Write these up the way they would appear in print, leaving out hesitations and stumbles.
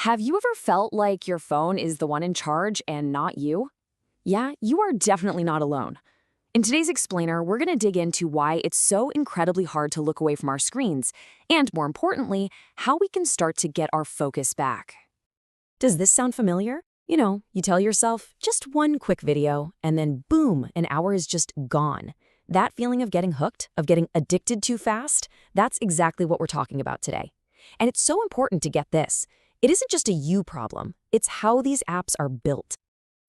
Have you ever felt like your phone is the one in charge and not you? Yeah, you are definitely not alone. In today's explainer, we're going to dig into why it's so incredibly hard to look away from our screens, and more importantly, how we can start to get our focus back. Does this sound familiar? You tell yourself, just one quick video, and then boom, an hour is just gone. That feeling of getting hooked, of getting addicted too fast, that's exactly what we're talking about today. And it's so important to get this. It isn't just a you problem, it's how these apps are built.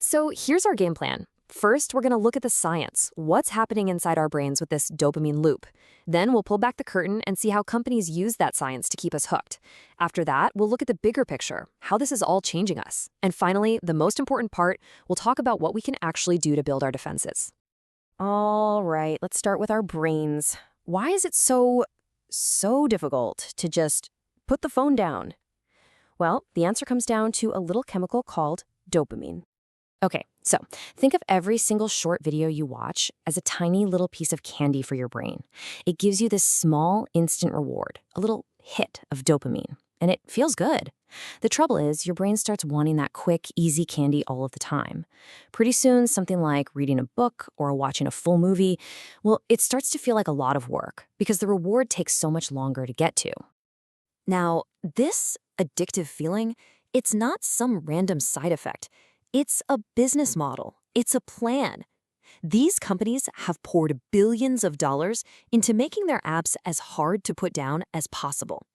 So here's our game plan. First, we're going to look at the science, what's happening inside our brains with this dopamine loop. Then we'll pull back the curtain and see how companies use that science to keep us hooked. After that, we'll look at the bigger picture, how this is all changing us. And finally, the most important part, we'll talk about what we can actually do to build our defenses. All right, let's start with our brains. Why is it so difficult to just put the phone down? Well, the answer comes down to a little chemical called dopamine. Okay, so think of every single short video you watch as a tiny little piece of candy for your brain. It gives you this small, instant reward, a little hit of dopamine, and it feels good. The trouble is, your brain starts wanting that quick, easy candy all of the time. Pretty soon, something like reading a book or watching a full movie, well, it starts to feel like a lot of work because the reward takes so much longer to get to. Now, this addictive feeling, it's not some random side effect. It's a business model. It's a plan. These companies have poured billions of dollars into making their apps as hard to put down as possible.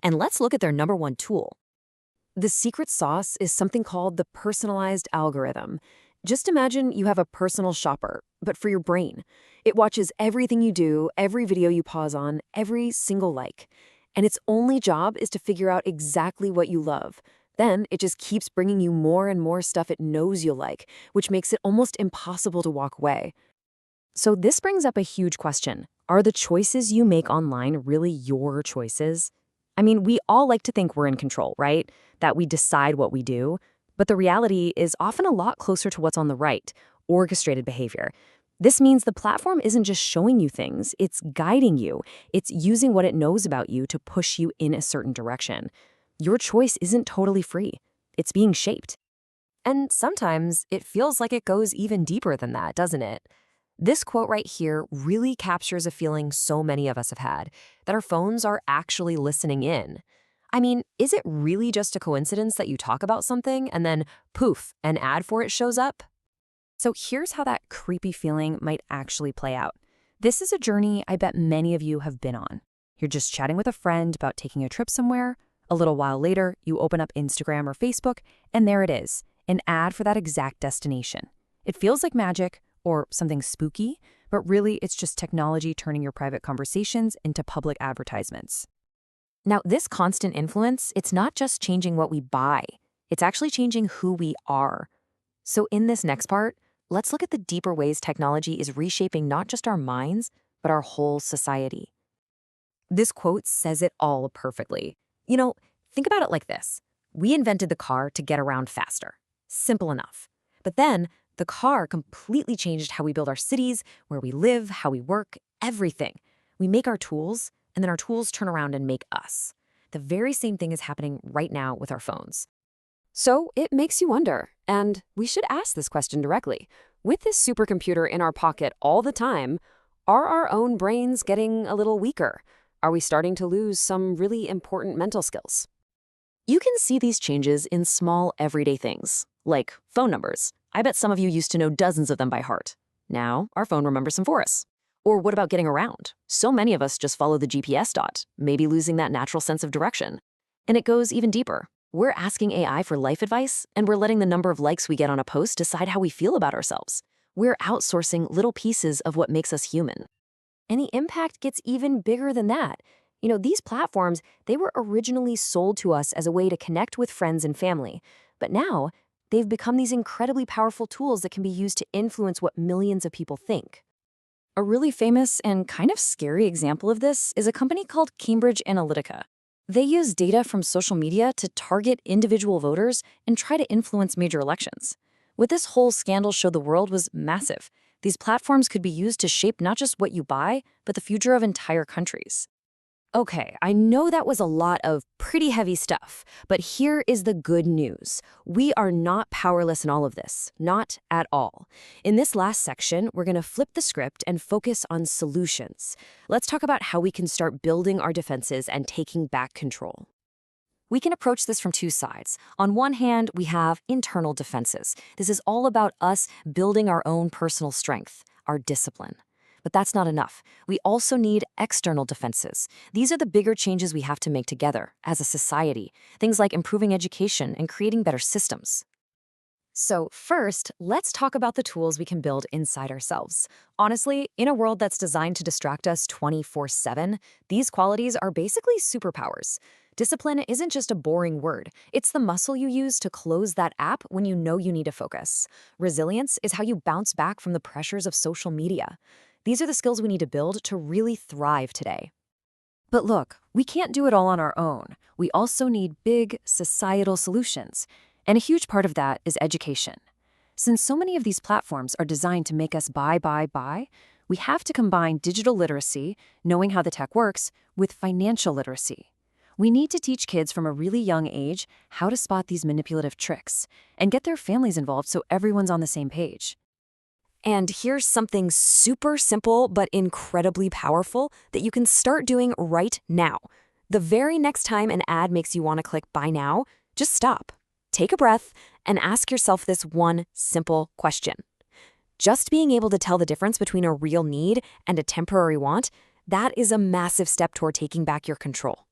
And let's look at their number one tool. The secret sauce is something called the personalized algorithm. Just imagine you have a personal shopper, but for your brain. It watches everything you do, every video you pause on, every single like. And its only job is to figure out exactly what you love. Then it just keeps bringing you more and more stuff it knows you'll like, which makes it almost impossible to walk away. So this brings up a huge question. Are the choices you make online really your choices? I mean, we all like to think we're in control, right? That we decide what we do. But the reality is often a lot closer to what's on the right, orchestrated behavior. This means the platform isn't just showing you things, it's guiding you. It's using what it knows about you to push you in a certain direction. Your choice isn't totally free. It's being shaped. And sometimes it feels like it goes even deeper than that, doesn't it? This quote right here really captures a feeling so many of us have had, that our phones are actually listening in. I mean, is it really just a coincidence that you talk about something and then, poof, an ad for it shows up? So here's how that creepy feeling might actually play out. This is a journey I bet many of you have been on. You're just chatting with a friend about taking a trip somewhere. A little while later, you open up Instagram or Facebook, and there it is, an ad for that exact destination. It feels like magic or something spooky, but really it's just technology turning your private conversations into public advertisements. Now, this constant influence, it's not just changing what we buy, it's actually changing who we are. So in this next part, let's look at the deeper ways technology is reshaping not just our minds, but our whole society. This quote says it all perfectly. Think about it like this. We invented the car to get around faster. Simple enough. But then, the car completely changed how we build our cities, where we live, how we work, everything. We make our tools, and then our tools turn around and make us. The very same thing is happening right now with our phones. So it makes you wonder, and we should ask this question directly. With this supercomputer in our pocket all the time, are our own brains getting a little weaker? Are we starting to lose some really important mental skills? You can see these changes in small, everyday things, like phone numbers. I bet some of you used to know dozens of them by heart. Now, our phone remembers them for us. Or what about getting around? So many of us just follow the GPS dot, maybe losing that natural sense of direction. And it goes even deeper. We're asking AI for life advice, and we're letting the number of likes we get on a post decide how we feel about ourselves. We're outsourcing little pieces of what makes us human. And the impact gets even bigger than that. These platforms, they were originally sold to us as a way to connect with friends and family. But now, they've become these incredibly powerful tools that can be used to influence what millions of people think. A really famous and kind of scary example of this is a company called Cambridge Analytica. They use data from social media to target individual voters and try to influence major elections. What this whole scandal showed the world was massive. These platforms could be used to shape not just what you buy, but the future of entire countries. Okay, I know that was a lot of pretty heavy stuff, but here is the good news. We are not powerless in all of this, not at all. In this last section, we're going to flip the script and focus on solutions. Let's talk about how we can start building our defenses and taking back control. We can approach this from two sides. On one hand, we have internal defenses. This is all about us building our own personal strength, our discipline. But that's not enough. We also need external defenses. These are the bigger changes we have to make together as a society, things like improving education and creating better systems. So first, let's talk about the tools we can build inside ourselves. Honestly, in a world that's designed to distract us 24/7, these qualities are basically superpowers. Discipline isn't just a boring word. It's the muscle you use to close that app when you know you need to focus. Resilience is how you bounce back from the pressures of social media. These are the skills we need to build to really thrive today. But look, we can't do it all on our own. We also need big societal solutions. And a huge part of that is education. Since so many of these platforms are designed to make us buy, we have to combine digital literacy, knowing how the tech works, with financial literacy. We need to teach kids from a really young age how to spot these manipulative tricks and get their families involved so everyone's on the same page. And here's something super simple but incredibly powerful that you can start doing right now. The very next time an ad makes you want to click buy now, just stop. Take a breath and ask yourself this one simple question. Just being able to tell the difference between a real need and a temporary want, that is a massive step toward taking back your control.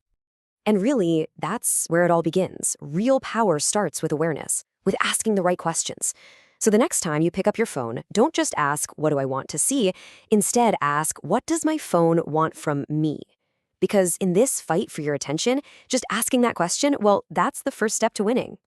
And really, that's where it all begins. Real power starts with awareness, with asking the right questions. So the next time you pick up your phone, don't just ask, what do I want to see? Instead, ask, what does my phone want from me? Because in this fight for your attention, just asking that question, well, that's the first step to winning.